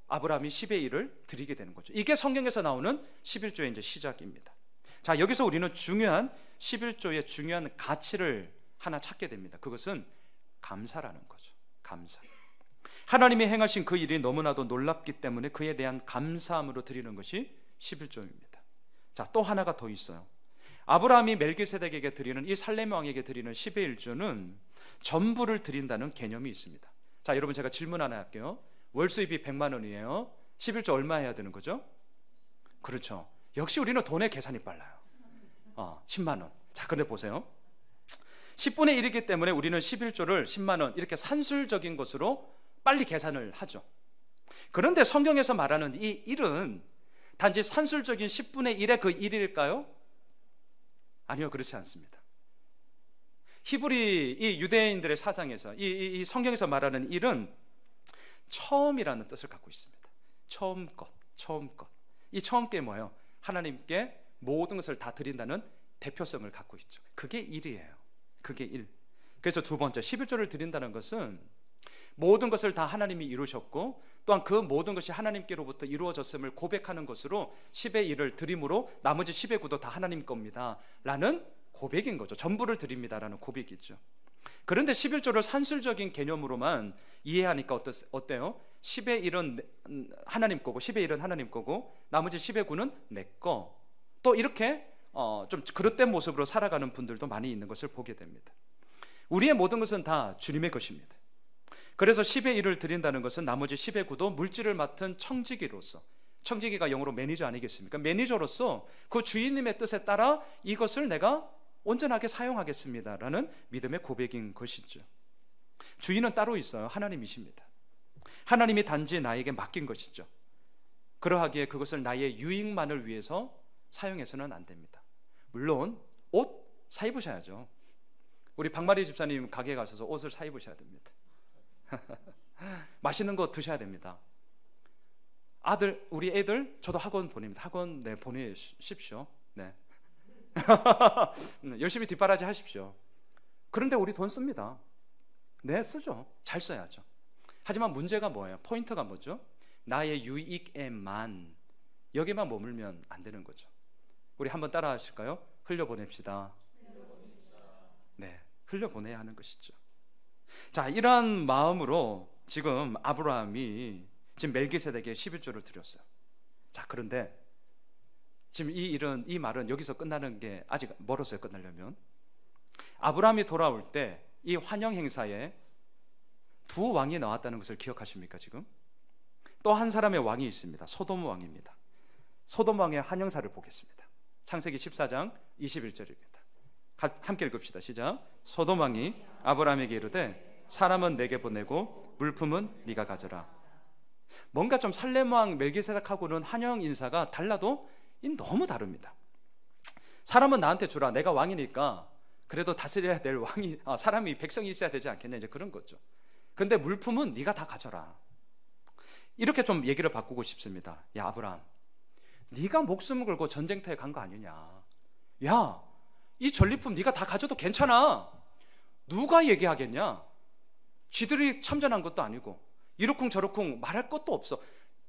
아브라함이 10의 1을 드리게 되는 거죠. 이게 성경에서 나오는 11조의 이제 시작입니다. 자, 여기서 우리는 중요한 11조의 중요한 가치를 하나 찾게 됩니다. 그것은 감사라는 거죠. 감사. 하나님이 행하신 그 일이 너무나도 놀랍기 때문에 그에 대한 감사함으로 드리는 것이 11조입니다. 자, 또 하나가 더 있어요. 아브라함이 멜기세덱에게 드리는, 이 살렘 왕에게 드리는 10의 1조는 전부를 드린다는 개념이 있습니다. 자, 여러분, 제가 질문 하나 할게요. 월 수입이 100만 원이에요. 11조 얼마 해야 되는 거죠? 그렇죠. 역시 우리는 돈의 계산이 빨라요. 10만 원. 자, 그런데 보세요. 10분의 1이기 때문에 우리는 11조를 10만 원 이렇게 산술적인 것으로 빨리 계산을 하죠. 그런데 성경에서 말하는 이 1은 단지 산술적인 10분의 1의 그 1일까요? 아니요, 그렇지 않습니다. 히브리 이 유대인들의 사상에서 이 성경에서 말하는 1은 처음이라는 뜻을 갖고 있습니다. 처음 것. 이 처음 게 뭐예요? 하나님께 모든 것을 다 드린다는 대표성을 갖고 있죠. 그게 1이에요. 그게 1. 그래서 두 번째, 11조를 드린다는 것은 모든 것을 다 하나님이 이루셨고 또한 그 모든 것이 하나님께로부터 이루어졌음을 고백하는 것으로 10의 1을 드림으로 나머지 10의 9도 다 하나님 겁니다 라는 고백인 거죠. 전부를 드립니다 라는 고백이죠. 그런데 11조를 산술적인 개념으로만 이해하니까 어때요? 10의 1은 하나님 거고 10의 1은 하나님 거고 나머지 10의 9는 내 거. 또 이렇게 좀 그릇된 모습으로 살아가는 분들도 많이 있는 것을 보게 됩니다. 우리의 모든 것은 다 주님의 것입니다. 그래서 10의 1을 드린다는 것은 나머지 10의 9도 물질을 맡은 청지기로서, 청지기가 영어로 매니저 아니겠습니까? 매니저로서 그 주인님의 뜻에 따라 이것을 내가 온전하게 사용하겠습니다라는 믿음의 고백인 것이죠. 주인은 따로 있어요. 하나님이십니다. 하나님이 단지 나에게 맡긴 것이죠. 그러하기에 그것을 나의 유익만을 위해서 사용해서는 안 됩니다. 물론 옷 사 입으셔야죠. 우리 박마리 집사님 가게에 가셔서 옷을 사 입으셔야 됩니다. 맛있는 거 드셔야 됩니다. 우리 애들 저도 학원 보냅니다. 학원 보내십시오. 네. 열심히 뒷바라지 하십시오. 그런데 우리 돈 씁니다. 네, 쓰죠. 잘 써야죠. 하지만 문제가 뭐예요? 포인트가 뭐죠? 나의 유익에만 여기만 머물면 안 되는 거죠. 우리 한번 따라 하실까요? 흘려보냅시다. 네, 흘려보내야 하는 것이죠. 자, 이러한 마음으로 지금 아브라함이 지금 멜기세덱에게 11조를 드렸어요. 자, 그런데 지금 이 말은 여기서 끝나는 게 아직 멀었어요. 끝나려면 아브라함이 돌아올 때 이 환영 행사에 두 왕이 나왔다는 것을 기억하십니까? 지금 또 한 사람의 왕이 있습니다. 소돔 왕입니다. 소돔 왕의 환영사를 보겠습니다. 창세기 14장 21절입니다. 함께 읽읍시다. 시작. 소돔 왕이 아브라함에게 이르되 사람은 내게 보내고 물품은 네가 가져라. 뭔가 좀 살렘 왕 멜기세덱하고는 환영 인사가 달라도 너무 다릅니다. 사람은 나한테 주라. 내가 왕이니까 그래도 다스려야 될 사람이 백성이 있어야 되지 않겠냐, 이제 그런 거죠. 근데 물품은 네가 다 가져라. 이렇게 좀 얘기를 바꾸고 싶습니다. 야, 아브라함, 네가 목숨을 걸고 전쟁터에 간 거 아니냐. 야, 이 전리품 네가 다 가져도 괜찮아. 누가 얘기하겠냐? 지들이 참전한 것도 아니고 이러쿵저러쿵 말할 것도 없어.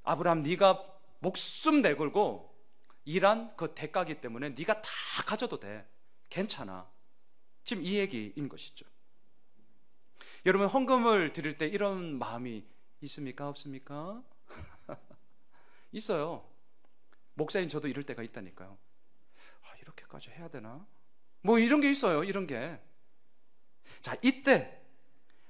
아브라함, 네가 목숨 내걸고 일한 그 대가기 때문에 네가 다 가져도 돼. 괜찮아. 지금 이 얘기인 것이죠. 여러분, 헌금을 드릴 때 이런 마음이 있습니까? 없습니까? 있어요. 목사인 저도 이럴 때가 있다니까요. 이렇게까지 해야 되나? 뭐 이런 게 있어요. 이런 게. 자, 이때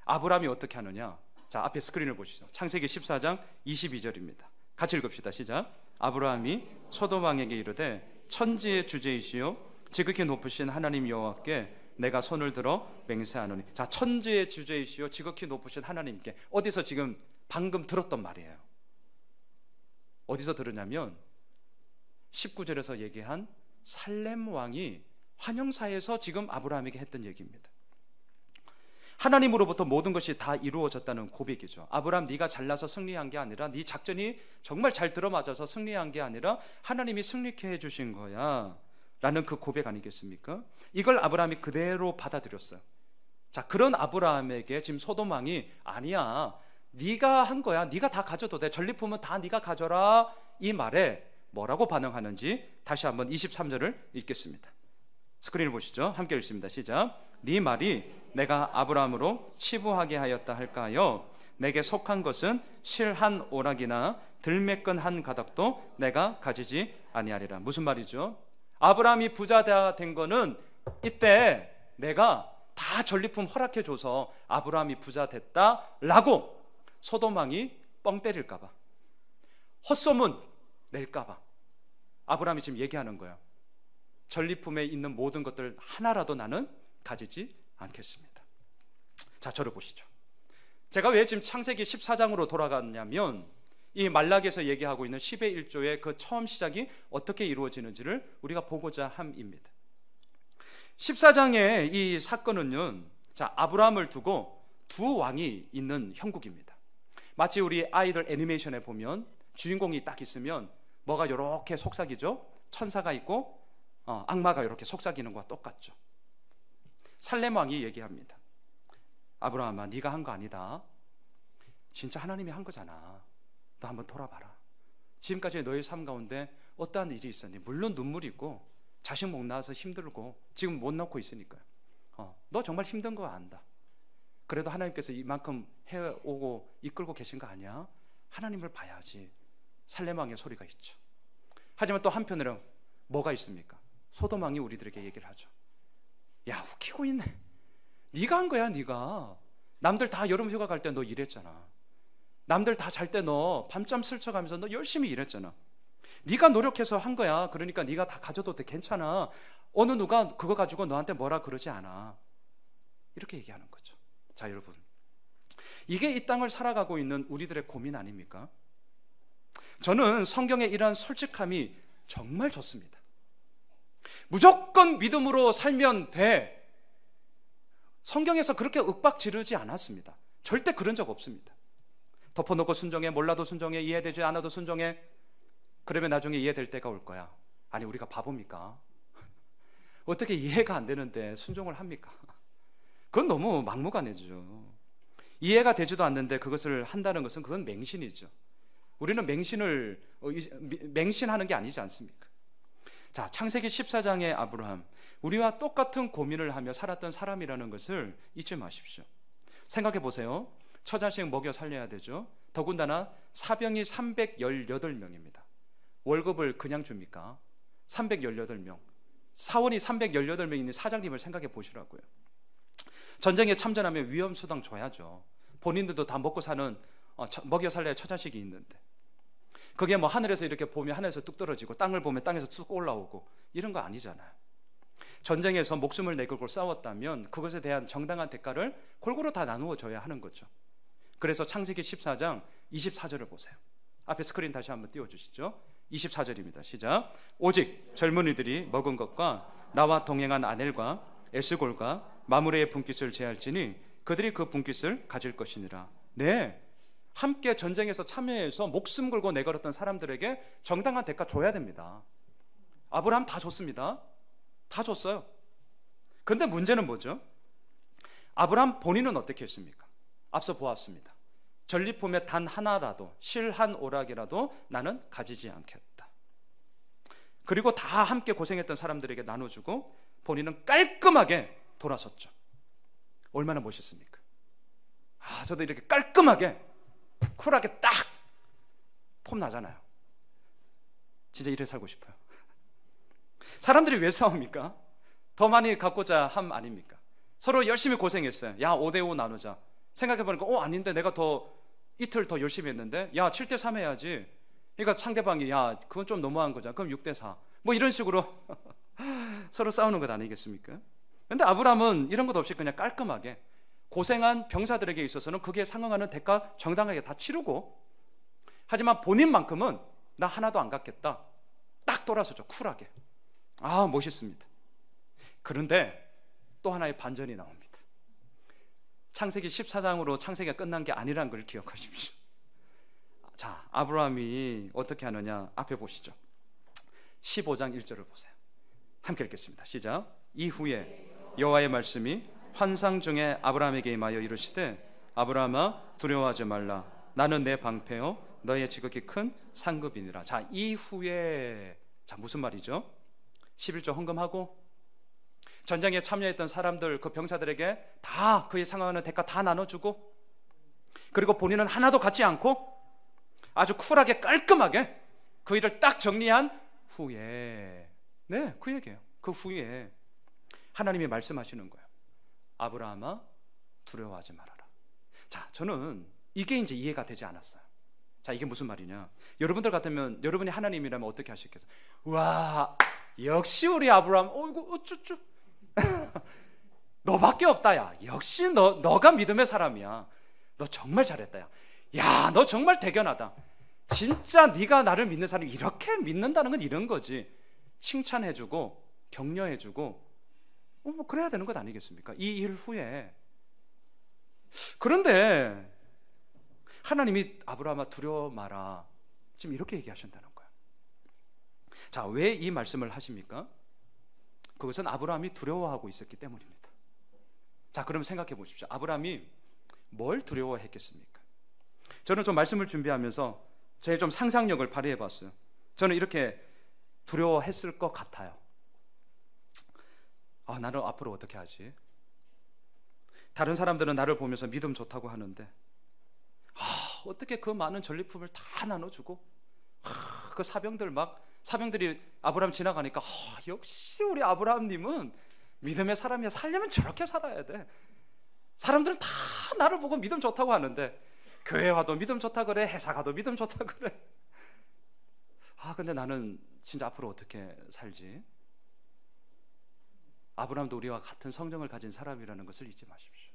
아브라함이 어떻게 하느냐? 자, 앞에 스크린을 보시죠. 창세기 14장 22절입니다. 같이 읽읍시다. 시작. 아브라함이 소돔 왕에게 이르되 천지의 주제이시요 지극히 높으신 하나님 여호와께 내가 손을 들어 맹세하노니. 자, 천지의 주제이시요 지극히 높으신 하나님께. 어디서 지금 방금 들었던 말이에요. 어디서 들었냐면 19절에서 얘기한 살렘 왕이 환영사에서 지금 아브라함에게 했던 얘기입니다. 하나님으로부터 모든 것이 다 이루어졌다는 고백이죠. 아브라함, 네가 잘나서 승리한 게 아니라 네 작전이 정말 잘 들어맞아서 승리한 게 아니라 하나님이 승리케 해주신 거야 라는 그 고백 아니겠습니까? 이걸 아브라함이 그대로 받아들였어요. 자, 그런 아브라함에게 지금 소돔 왕이 아니야, 네가 한 거야, 네가 다 가져도 돼, 전리품은 다 네가 가져라, 이 말에 뭐라고 반응하는지 다시 한번 23절을 읽겠습니다. 스크린을 보시죠. 함께 읽습니다. 시작. 네 말이 내가 아브라함으로 치부하게 하였다 할까요? 내게 속한 것은 실 한 오락이나 들매끈 한 가닥도 내가 가지지 아니하리라. 무슨 말이죠? 아브라함이 부자 된 거는 이때 내가 다 전리품 허락해줘서 아브라함이 부자 됐다라고 소돔 왕이 뻥 때릴까봐, 헛소문 낼까봐 아브라함이 지금 얘기하는 거예요. 전리품에 있는 모든 것들 하나라도 나는 가지지 않겠습니다. 자, 저를 보시죠. 제가 왜 지금 창세기 14장으로 돌아갔냐면 이 말라기에서 얘기하고 있는 10의 1조의 그 처음 시작이 어떻게 이루어지는지를 우리가 보고자 함입니다. 14장의 이 사건은요, 자, 아브라함을 두고 두 왕이 있는 형국입니다. 마치 우리 아이들 애니메이션에 보면 주인공이 딱 있으면 뭐가 이렇게 속삭이죠? 천사가 있고 악마가 이렇게 속삭이는 것과 똑같죠. 살렘 왕이 얘기합니다. 아브라함아, 네가 한 거 아니다. 진짜 하나님이 한 거잖아. 너 한번 돌아봐라. 지금까지 너의 삶 가운데 어떠한 일이 있었니? 물론 눈물이 있고 자식 못 낳아서 힘들고 지금 못 낳고 있으니까요. 너 정말 힘든 거 안다. 그래도 하나님께서 이만큼 해오고 이끌고 계신 거 아니야? 하나님을 봐야지. 살렘 왕의 소리가 있죠. 하지만 또 한편으로 뭐가 있습니까? 소돔 왕이 우리들에게 얘기를 하죠. 야, 웃기고 있네. 네가 한 거야, 네가. 남들 다 여름 휴가 갈 때 너 일했잖아. 남들 다 잘 때 너 밤잠 설쳐가면서 너 열심히 일했잖아. 네가 노력해서 한 거야. 그러니까 네가 다 가져도 돼. 괜찮아. 어느 누가 그거 가지고 너한테 뭐라 그러지 않아. 이렇게 얘기하는 거죠. 자, 여러분, 이게 이 땅을 살아가고 있는 우리들의 고민 아닙니까? 저는 성경의 이러한 솔직함이 정말 좋습니다. 무조건 믿음으로 살면 돼. 성경에서 그렇게 윽박 지르지 않았습니다. 절대 그런 적 없습니다. 덮어놓고 순종해, 몰라도 순종해, 이해되지 않아도 순종해. 그러면 나중에 이해될 때가 올 거야. 아니, 우리가 바보입니까? 어떻게 이해가 안 되는데 순종을 합니까? 그건 너무 막무가내죠. 이해가 되지도 않는데 그것을 한다는 것은 그건 맹신이죠. 우리는 맹신하는 게 아니지 않습니까? 자, 창세기 14장의 아브라함, 우리와 똑같은 고민을 하며 살았던 사람이라는 것을 잊지 마십시오. 생각해 보세요. 처자식 먹여 살려야 되죠. 더군다나 사병이 318명입니다. 월급을 그냥 줍니까? 318명. 사원이 318명 있는 사장님을 생각해 보시라고요. 전쟁에 참전하면 위험수당 줘야죠. 본인들도 다 먹고 사는 먹여 살려야 처자식이 있는데, 그게 뭐 하늘에서 이렇게 보면 하늘에서 뚝 떨어지고 땅을 보면 땅에서 뚝 올라오고 이런 거 아니잖아요. 전쟁에서 목숨을 내걸고 싸웠다면 그것에 대한 정당한 대가를 골고루 다 나누어 줘야 하는 거죠. 그래서 창세기 14장 24절을 보세요. 앞에 스크린 다시 한번 띄워주시죠. 24절입니다. 시작. 오직 젊은이들이 먹은 것과 나와 동행한 아넬과 에스골과 마므레의 분깃을 제할지니 그들이 그 분깃을 가질 것이니라. 네, 함께 전쟁에서 참여해서 목숨 걸고 내걸었던 사람들에게 정당한 대가 줘야 됩니다. 아브라함 다 줬습니다. 다 줬어요. 그런데 문제는 뭐죠? 아브라함 본인은 어떻게 했습니까? 앞서 보았습니다. 전리품의 단 하나라도, 실 한 오락이라도 나는 가지지 않겠다. 그리고 다 함께 고생했던 사람들에게 나눠주고 본인은 깔끔하게 돌아섰죠. 얼마나 멋있습니까? 저도 이렇게 깔끔하게 쿨하게 딱 폼 나잖아요. 진짜 이래 살고 싶어요. 사람들이 왜 싸웁니까? 더 많이 갖고자 함 아닙니까? 서로 열심히 고생했어요. 야, 5대5 나누자. 생각해보니까 아닌데 내가 이틀 더 열심히 했는데, 야, 7대3 해야지. 그러니까 상대방이, 야, 그건 좀 너무한 거잖아. 그럼 6대4. 뭐 이런 식으로 서로 싸우는 것 아니겠습니까? 그런데 아브라함은 이런 것 없이 그냥 깔끔하게 고생한 병사들에게 있어서는 그게 상응하는 대가 정당하게 다 치르고, 하지만 본인만큼은 나 하나도 안 갖겠다. 딱 돌아서죠. 쿨하게. 멋있습니다. 그런데 또 하나의 반전이 나옵니다. 창세기 14장으로 창세기가 끝난 게 아니라는 걸 기억하십시오. 자, 아브라함이 어떻게 하느냐 앞에 보시죠. 15장 1절을 보세요. 함께 읽겠습니다. 시작. 이후에 여호와의 말씀이 환상 중에 아브라함에게 임하여 이르시되 아브라함아 두려워하지 말라. 나는 내 방패요 너의 지극히 큰 상급이니라. 자, 이후에 무슨 말이죠? 11조 헌금하고 전쟁에 참여했던 사람들, 그 병사들에게 다 그에 상응하는 대가 다 나눠주고, 그리고 본인은 하나도 갖지 않고 아주 쿨하게 깔끔하게 그 일을 딱 정리한 후에, 네, 그 얘기예요. 그 후에 하나님이 말씀하시는 거예요. 아브라함아 두려워하지 말아라. 자, 저는 이게 이제 이해가 되지 않았어요. 자, 이게 무슨 말이냐? 여러분들 같으면, 여러분이 하나님이라면 어떻게 하시겠어요? 와, 역시 우리 아브라함, 이거 어쩌 너밖에 없다. 야, 역시 너가 믿음의 사람이야. 너 정말 잘했다. 야, 너 정말 대견하다. 진짜 네가 나를 믿는 사람이 이렇게 믿는다는 건 이런 거지. 칭찬해주고 격려해주고 뭐 그래야 되는 것 아니겠습니까? 이 일 후에. 그런데 하나님이 아브라함아 두려워 마라, 지금 이렇게 얘기하신다는 거예요. 자, 왜 이 말씀을 하십니까? 그것은 아브라함이 두려워하고 있었기 때문입니다. 자, 그럼 생각해 보십시오. 아브라함이 뭘 두려워했겠습니까? 저는 좀 말씀을 준비하면서 제 좀 상상력을 발휘해 봤어요. 저는 이렇게 두려워했을 것 같아요. 나는 앞으로 어떻게 하지? 다른 사람들은 나를 보면서 믿음 좋다고 하는데 어떻게 그 많은 전리품을 다 나눠주고 그 사병들이 아브라함 지나가니까 역시 우리 아브라함님은 믿음의 사람이야. 살려면 저렇게 살아야 돼. 사람들은 다 나를 보고 믿음 좋다고 하는데, 교회 와도 믿음 좋다 그래, 회사 가도 믿음 좋다 그래. 근데 나는 진짜 앞으로 어떻게 살지? 아브라함도 우리와 같은 성정을 가진 사람이라는 것을 잊지 마십시오.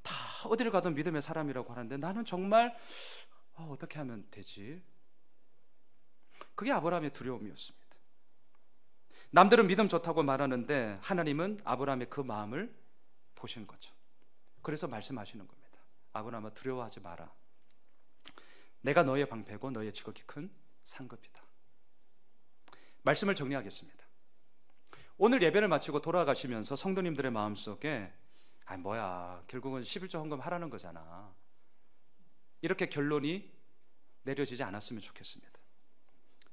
다 어디를 가도 믿음의 사람이라고 하는데 나는 정말 어떻게 하면 되지? 그게 아브라함의 두려움이었습니다. 남들은 믿음 좋다고 말하는데 하나님은 아브라함의 그 마음을 보신 거죠. 그래서 말씀하시는 겁니다. 아브라함아 두려워하지 마라. 내가 너의 방패고 너의 지극히 큰 상급이다. 말씀을 정리하겠습니다. 오늘 예배를 마치고 돌아가시면서 성도님들의 마음속에 결국은 11조 헌금 하라는 거잖아. 이렇게 결론이 내려지지 않았으면 좋겠습니다.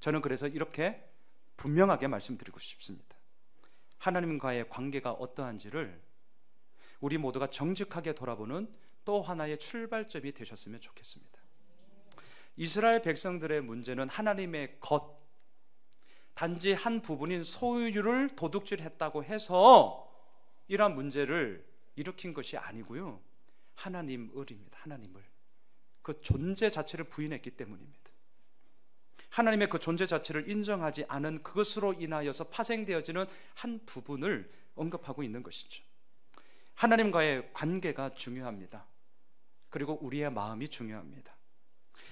저는 그래서 이렇게 분명하게 말씀드리고 싶습니다. 하나님과의 관계가 어떠한지를 우리 모두가 정직하게 돌아보는 또 하나의 출발점이 되셨으면 좋겠습니다. 이스라엘 백성들의 문제는 하나님의 것, 단지 한 부분인 소유를 도둑질했다고 해서 이러한 문제를 일으킨 것이 아니고요, 하나님을입니다. 하나님을, 그 존재 자체를 부인했기 때문입니다. 하나님의 그 존재 자체를 인정하지 않은 그것으로 인하여서 파생되어지는 한 부분을 언급하고 있는 것이죠. 하나님과의 관계가 중요합니다. 그리고 우리의 마음이 중요합니다.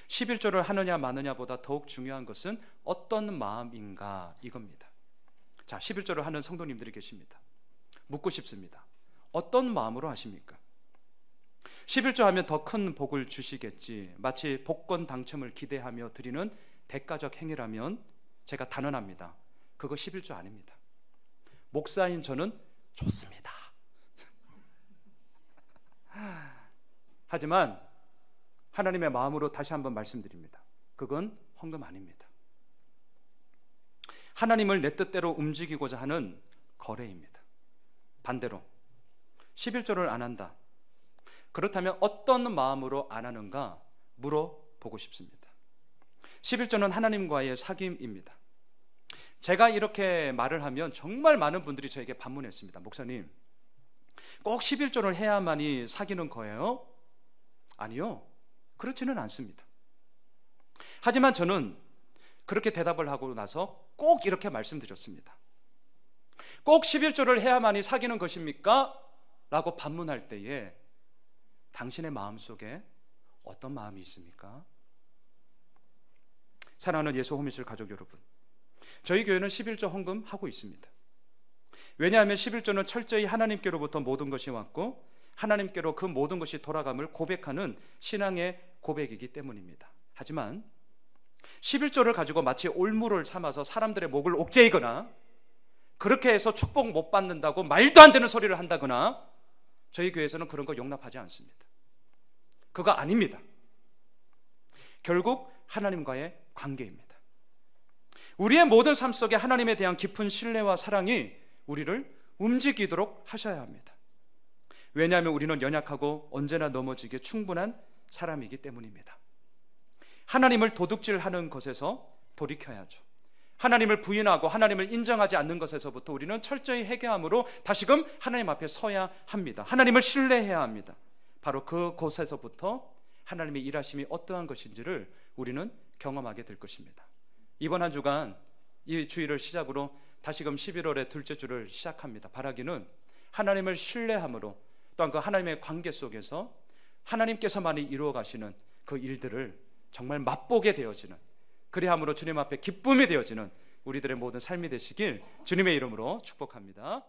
11조를 하느냐 마느냐보다 더욱 중요한 것은 어떤 마음인가, 이겁니다. 자, 11조를 하는 성도님들이 계십니다. 묻고 싶습니다. 어떤 마음으로 하십니까? 11조 하면 더 큰 복을 주시겠지, 마치 복권 당첨을 기대하며 드리는 대가적 행위라면 제가 단언합니다. 그거 11조 아닙니다. 목사인 저는 좋습니다. 하지만 하나님의 마음으로 다시 한번 말씀드립니다. 그건 헌금 아닙니다. 하나님을 내 뜻대로 움직이고자 하는 거래입니다. 반대로 11조를 안 한다. 그렇다면 어떤 마음으로 안 하는가 물어보고 싶습니다. 11조는 하나님과의 사귐입니다. 제가 이렇게 말을 하면 정말 많은 분들이 저에게 반문했습니다. 목사님, 꼭 11조를 해야만이 사귀는 거예요? 아니요, 그렇지는 않습니다. 하지만 저는 그렇게 대답을 하고 나서 꼭 이렇게 말씀드렸습니다. 꼭 11조를 해야만이 사귀는 것입니까? 라고 반문할 때에 당신의 마음속에 어떤 마음이 있습니까? 사랑하는 예수 호미실 가족 여러분, 저희 교회는 11조 헌금 하고 있습니다. 왜냐하면 11조는 철저히 하나님께로부터 모든 것이 왔고 하나님께로 그 모든 것이 돌아감을 고백하는 신앙의 고백이기 때문입니다. 하지만 11조를 가지고 마치 올무를 삼아서 사람들의 목을 옥죄이거나 그렇게 해서 축복 못 받는다고 말도 안 되는 소리를 한다거나, 저희 교회에서는 그런 거 용납하지 않습니다. 그거 아닙니다. 결국 하나님과의 관계입니다. 우리의 모든 삶 속에 하나님에 대한 깊은 신뢰와 사랑이 우리를 움직이도록 하셔야 합니다. 왜냐하면 우리는 연약하고 언제나 넘어지기에 충분한 사람이기 때문입니다. 하나님을 도둑질하는 것에서 돌이켜야죠. 하나님을 부인하고 하나님을 인정하지 않는 것에서부터 우리는 철저히 회개함으로 다시금 하나님 앞에 서야 합니다. 하나님을 신뢰해야 합니다. 바로 그곳에서부터 하나님의 일하심이 어떠한 것인지를 우리는 경험하게 될 것입니다. 이번 한 주간 이 주일을 시작으로 다시금 11월의 둘째 주를 시작합니다. 바라기는 하나님을 신뢰함으로, 또한 그 하나님의 관계 속에서 하나님께서만이 이루어 가시는 그 일들을 정말 맛보게 되어지는, 그리함으로 주님 앞에 기쁨이 되어지는 우리들의 모든 삶이 되시길 주님의 이름으로 축복합니다.